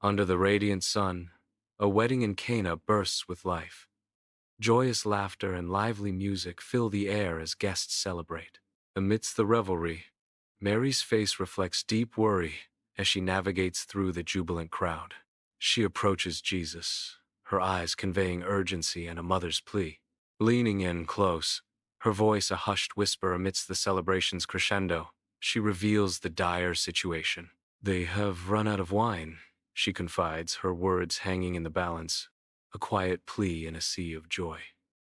Under the radiant sun, a wedding in Cana bursts with life. Joyous laughter and lively music fill the air as guests celebrate. Amidst the revelry, Mary's face reflects deep worry as she navigates through the jubilant crowd. She approaches Jesus, her eyes conveying urgency and a mother's plea. Leaning in close, her voice a hushed whisper amidst the celebration's crescendo, she reveals the dire situation. "They have run out of wine," she confides, her words hanging in the balance, a quiet plea in a sea of joy.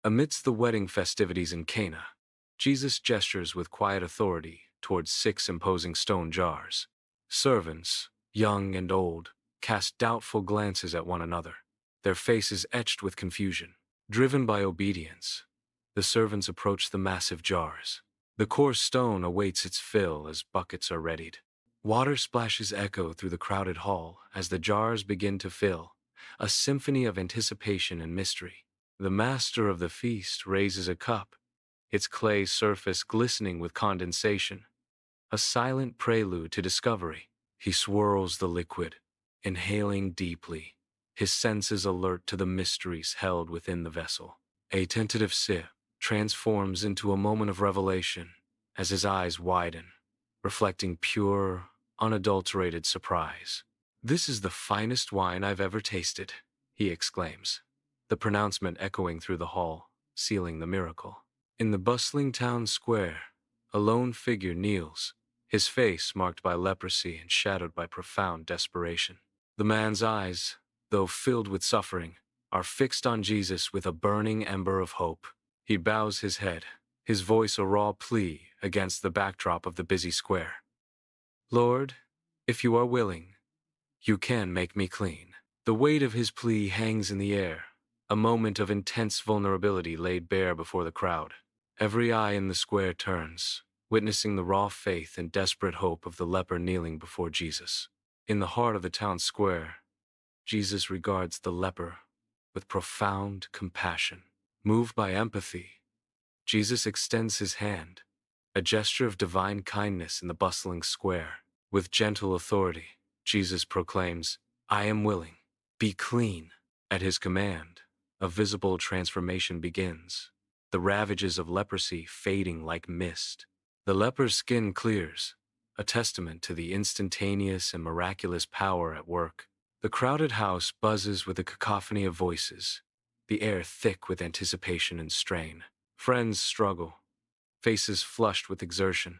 Amidst the wedding festivities in Cana, Jesus gestures with quiet authority towards 6 imposing stone jars. Servants, young and old, cast doubtful glances at one another, their faces etched with confusion. Driven by obedience, the servants approach the massive jars. The coarse stone awaits its fill as buckets are readied. Water splashes echo through the crowded hall as the jars begin to fill, a symphony of anticipation and mystery. The master of the feast raises a cup, its clay surface glistening with condensation, a silent prelude to discovery. He swirls the liquid, inhaling deeply, his senses alert to the mysteries held within the vessel. A tentative sip transforms into a moment of revelation as his eyes widen, reflecting pure, unadulterated surprise. "This is the finest wine I've ever tasted," he exclaims, the pronouncement echoing through the hall, sealing the miracle. In the bustling town square, a lone figure kneels, his face marked by leprosy and shadowed by profound desperation. The man's eyes, though filled with suffering, are fixed on Jesus with a burning ember of hope. He bows his head, his voice a raw plea against the backdrop of the busy square. "Lord, if you are willing, you can make me clean." The weight of his plea hangs in the air, a moment of intense vulnerability laid bare before the crowd. Every eye in the square turns, witnessing the raw faith and desperate hope of the leper kneeling before Jesus. In the heart of the town square, Jesus regards the leper with profound compassion. Moved by empathy, Jesus extends his hand, a gesture of divine kindness in the bustling square. With gentle authority, Jesus proclaims, "I am willing. Be clean." At his command, a visible transformation begins, the ravages of leprosy fading like mist. The leper's skin clears, a testament to the instantaneous and miraculous power at work. The crowded house buzzes with a cacophony of voices, the air thick with anticipation and strain. Friends struggle, faces flushed with exertion,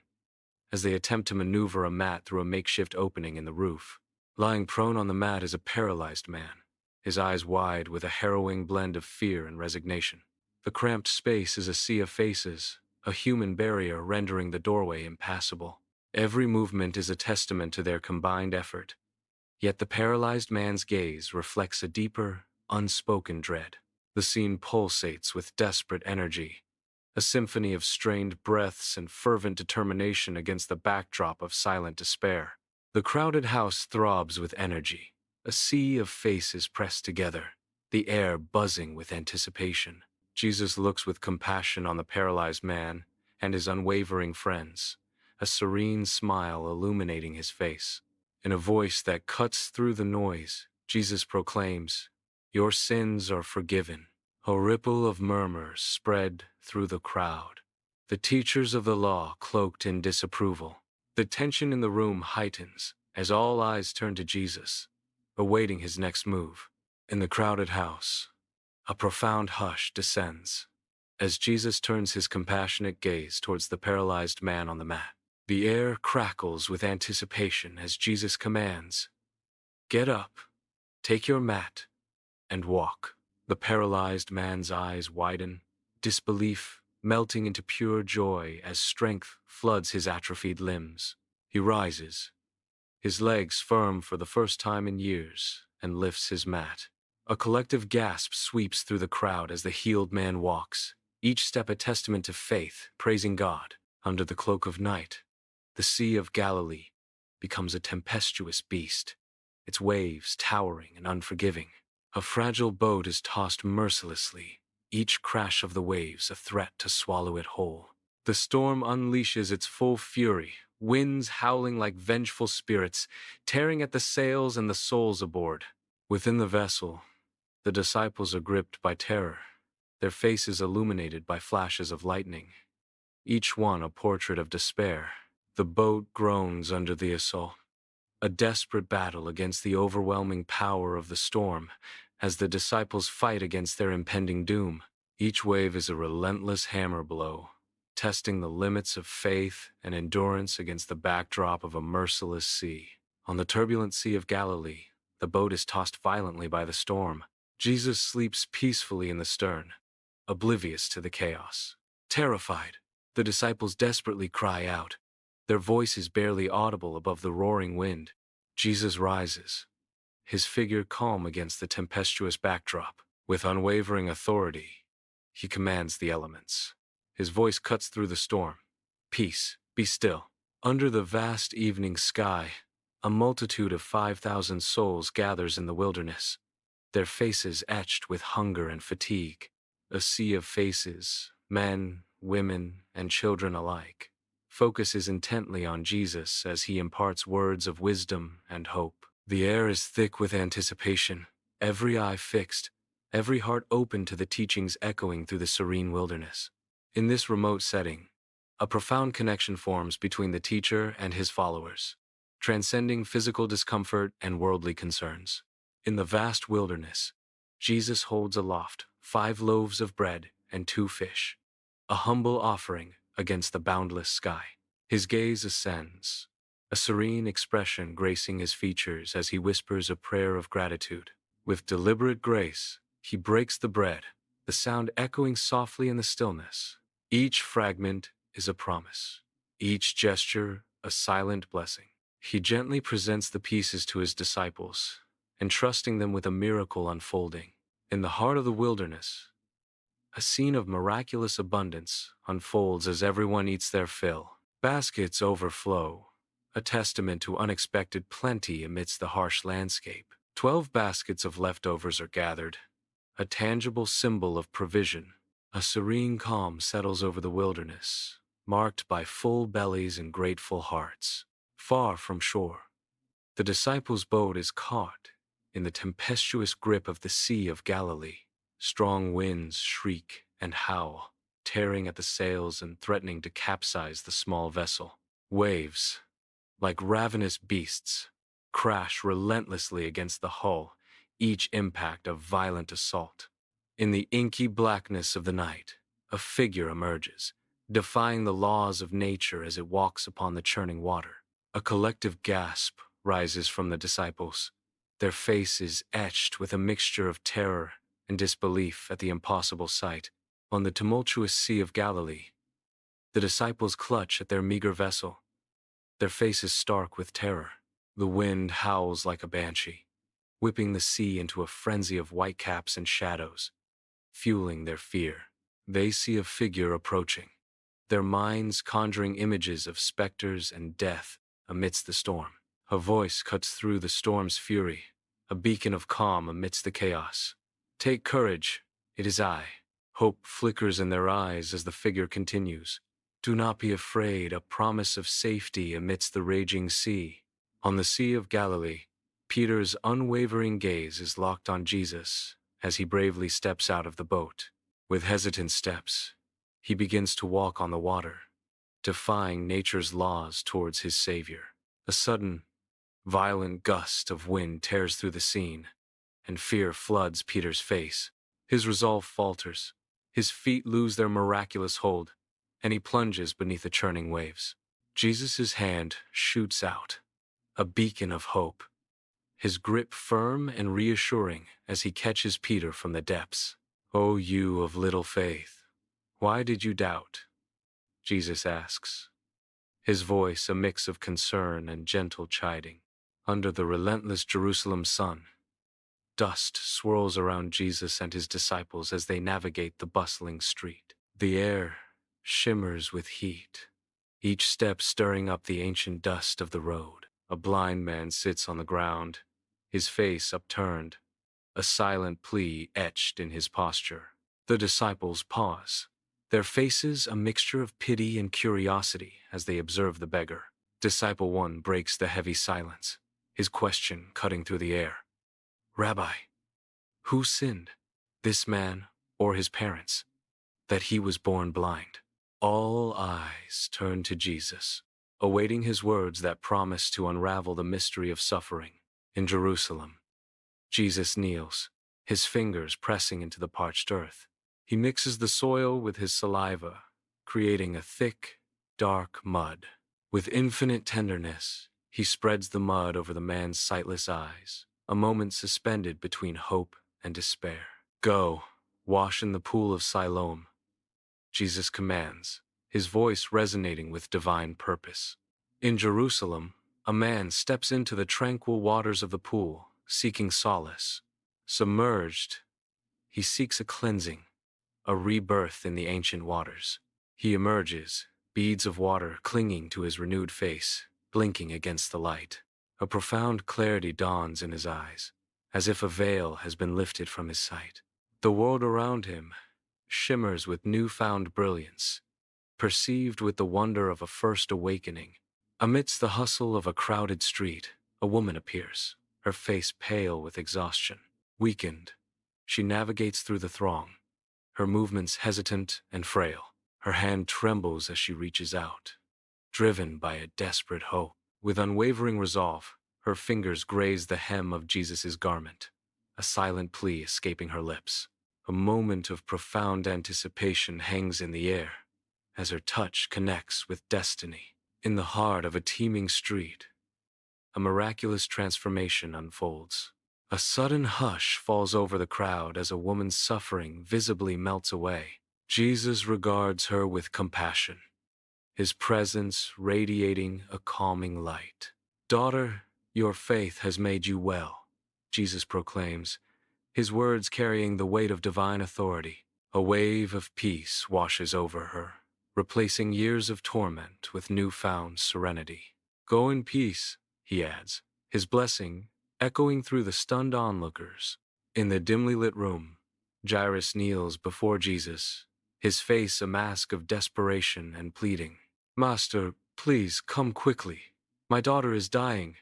as they attempt to maneuver a mat through a makeshift opening in the roof. Lying prone on the mat is a paralyzed man, his eyes wide with a harrowing blend of fear and resignation. The cramped space is a sea of faces, a human barrier rendering the doorway impassable. Every movement is a testament to their combined effort, yet the paralyzed man's gaze reflects a deeper, unspoken dread. The scene pulsates with desperate energy, a symphony of strained breaths and fervent determination against the backdrop of silent despair. The crowded house throbs with energy, a sea of faces pressed together, the air buzzing with anticipation. Jesus looks with compassion on the paralyzed man and his unwavering friends, a serene smile illuminating his face. In a voice that cuts through the noise, Jesus proclaims, "Your sins are forgiven." A ripple of murmurs spread through the crowd, the teachers of the law cloaked in disapproval. The tension in the room heightens as all eyes turn to Jesus, awaiting his next move. In the crowded house, a profound hush descends as Jesus turns his compassionate gaze towards the paralyzed man on the mat. The air crackles with anticipation as Jesus commands, "Get up, take your mat, and walk." The paralyzed man's eyes widen, disbelief melting into pure joy as strength floods his atrophied limbs. He rises, his legs firm for the first time in years, and lifts his mat. A collective gasp sweeps through the crowd as the healed man walks, each step a testament to faith, praising God. Under the cloak of night, the Sea of Galilee becomes a tempestuous beast, its waves towering and unforgiving. A fragile boat is tossed mercilessly, each crash of the waves a threat to swallow it whole. The storm unleashes its full fury, winds howling like vengeful spirits, tearing at the sails and the souls aboard. Within the vessel, the disciples are gripped by terror, their faces illuminated by flashes of lightning, each one a portrait of despair. The boat groans under the assault, a desperate battle against the overwhelming power of the storm as the disciples fight against their impending doom. Each wave is a relentless hammer blow, testing the limits of faith and endurance against the backdrop of a merciless sea. On the turbulent Sea of Galilee, the boat is tossed violently by the storm. Jesus sleeps peacefully in the stern, oblivious to the chaos. Terrified, the disciples desperately cry out, their voices barely audible above the roaring wind. Jesus rises, his figure calm against the tempestuous backdrop. With unwavering authority, he commands the elements. His voice cuts through the storm. Peace, be still. Under the vast evening sky, a multitude of 5,000 souls gathers in the wilderness, their faces etched with hunger and fatigue. A sea of faces, men, women, and children alike, focuses intently on Jesus as he imparts words of wisdom and hope. The air is thick with anticipation, every eye fixed, every heart open to the teachings echoing through the serene wilderness. In this remote setting, a profound connection forms between the teacher and his followers, transcending physical discomfort and worldly concerns. In the vast wilderness, Jesus holds aloft 5 loaves of bread and 2 fish, a humble offering against the boundless sky. His gaze ascends, a serene expression gracing his features as he whispers a prayer of gratitude. With deliberate grace, he breaks the bread, the sound echoing softly in the stillness. Each fragment is a promise, each gesture a silent blessing. He gently presents the pieces to his disciples, entrusting them with a miracle unfolding. In the heart of the wilderness, a scene of miraculous abundance unfolds as everyone eats their fill. Baskets overflow, a testament to unexpected plenty amidst the harsh landscape. 12 baskets of leftovers are gathered, a tangible symbol of provision. A serene calm settles over the wilderness, marked by full bellies and grateful hearts. Far from shore, the disciples' boat is caught in the tempestuous grip of the Sea of Galilee. Strong winds shriek and howl, tearing at the sails and threatening to capsize the small vessel. Waves, like ravenous beasts, crash relentlessly against the hull, each impact a violent assault. In the inky blackness of the night, a figure emerges, defying the laws of nature as it walks upon the churning water. A collective gasp rises from the disciples, their faces etched with a mixture of terror and disbelief at the impossible sight. On the tumultuous Sea of Galilee, the disciples clutch at their meager vessel, their faces stark with terror. The wind howls like a banshee, whipping the sea into a frenzy of whitecaps and shadows, fueling their fear. They see a figure approaching, their minds conjuring images of specters and death amidst the storm. A voice cuts through the storm's fury, a beacon of calm amidst the chaos. Take courage, it is I. Hope flickers in their eyes as the figure continues. Do not be afraid, a promise of safety amidst the raging sea. On the Sea of Galilee, Peter's unwavering gaze is locked on Jesus as he bravely steps out of the boat. With hesitant steps, he begins to walk on the water, defying nature's laws towards his Savior. A sudden, violent gust of wind tears through the scene, and fear floods Peter's face. His resolve falters, his feet lose their miraculous hold, and he plunges beneath the churning waves. Jesus' hand shoots out, a beacon of hope, his grip firm and reassuring as he catches Peter from the depths. "O you of little faith, why did you doubt?" Jesus asks, his voice a mix of concern and gentle chiding. Under the relentless Jerusalem sun, dust swirls around Jesus and his disciples as they navigate the bustling street. The air shimmers with heat, each step stirring up the ancient dust of the road. A blind man sits on the ground, his face upturned, a silent plea etched in his posture. The disciples pause, their faces a mixture of pity and curiosity as they observe the beggar. Disciple 1 breaks the heavy silence, his question cutting through the air. Rabbi, who sinned, this man or his parents, that he was born blind? All eyes turn to Jesus, awaiting his words that promise to unravel the mystery of suffering. In Jerusalem, Jesus kneels, his fingers pressing into the parched earth. He mixes the soil with his saliva, creating a thick, dark mud. With infinite tenderness, he spreads the mud over the man's sightless eyes, a moment suspended between hope and despair. Go, wash in the pool of Siloam, Jesus commands, his voice resonating with divine purpose. In Jerusalem, a man steps into the tranquil waters of the pool, seeking solace. Submerged, he seeks a cleansing, a rebirth in the ancient waters. He emerges, beads of water clinging to his renewed face, blinking against the light. A profound clarity dawns in his eyes, as if a veil has been lifted from his sight. The world around him shimmers with newfound brilliance, perceived with the wonder of a first awakening. Amidst the hustle of a crowded street, a woman appears, her face pale with exhaustion. Weakened, she navigates through the throng, her movements hesitant and frail. Her hand trembles as she reaches out, driven by a desperate hope. With unwavering resolve, her fingers graze the hem of Jesus' garment, a silent plea escaping her lips. A moment of profound anticipation hangs in the air, as her touch connects with destiny. In the heart of a teeming street, a miraculous transformation unfolds. A sudden hush falls over the crowd as a woman's suffering visibly melts away. Jesus regards her with compassion, his presence radiating a calming light. Daughter, your faith has made you well, Jesus proclaims, his words carrying the weight of divine authority. A wave of peace washes over her, replacing years of torment with newfound serenity. Go in peace, he adds, his blessing echoing through the stunned onlookers. In the dimly lit room, Jairus kneels before Jesus, his face a mask of desperation and pleading. Master, please come quickly. My daughter is dying,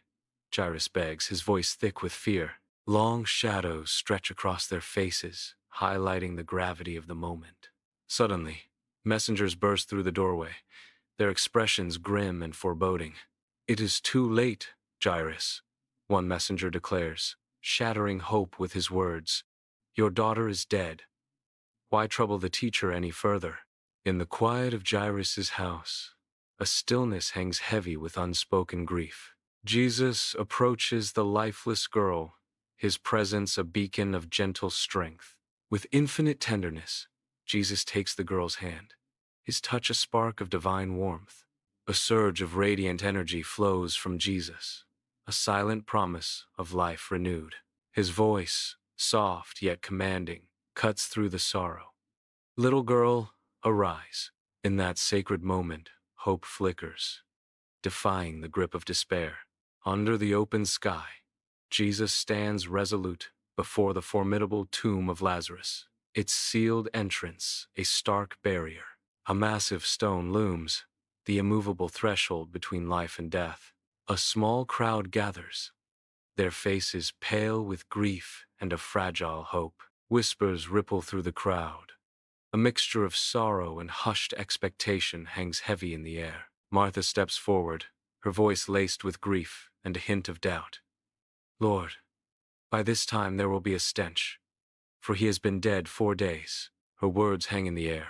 Jairus begs, his voice thick with fear. Long shadows stretch across their faces, highlighting the gravity of the moment. Suddenly, messengers burst through the doorway, their expressions grim and foreboding. It is too late, Jairus, one messenger declares, shattering hope with his words. Your daughter is dead. Why trouble the teacher any further? In the quiet of Jairus' house, a stillness hangs heavy with unspoken grief. Jesus approaches the lifeless girl, his presence a beacon of gentle strength. With infinite tenderness, Jesus takes the girl's hand, his touch a spark of divine warmth. A surge of radiant energy flows from Jesus, a silent promise of life renewed. His voice, soft yet commanding, cuts through the sorrow. Little girl, arise. In that sacred moment, hope flickers, defying the grip of despair. Under the open sky, Jesus stands resolute before the formidable tomb of Lazarus, its sealed entrance a stark barrier. A massive stone looms, the immovable threshold between life and death. A small crowd gathers, their faces pale with grief and a fragile hope. Whispers ripple through the crowd. A mixture of sorrow and hushed expectation hangs heavy in the air. Martha steps forward, her voice laced with grief and a hint of doubt. Lord, by this time there will be a stench, for he has been dead 4 days. Her words hang in the air,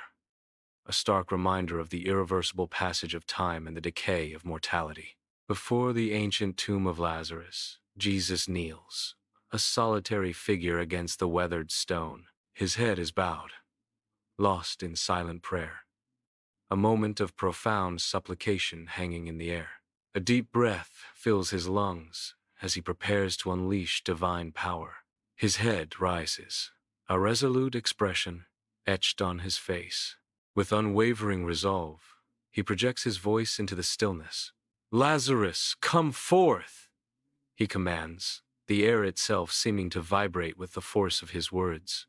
a stark reminder of the irreversible passage of time and the decay of mortality. Before the ancient tomb of Lazarus, Jesus kneels, a solitary figure against the weathered stone. His head is bowed, lost in silent prayer, a moment of profound supplication hanging in the air. A deep breath fills his lungs as he prepares to unleash divine power. His head rises, a resolute expression etched on his face. With unwavering resolve, he projects his voice into the stillness. Lazarus, come forth, he commands, the air itself seeming to vibrate with the force of his words.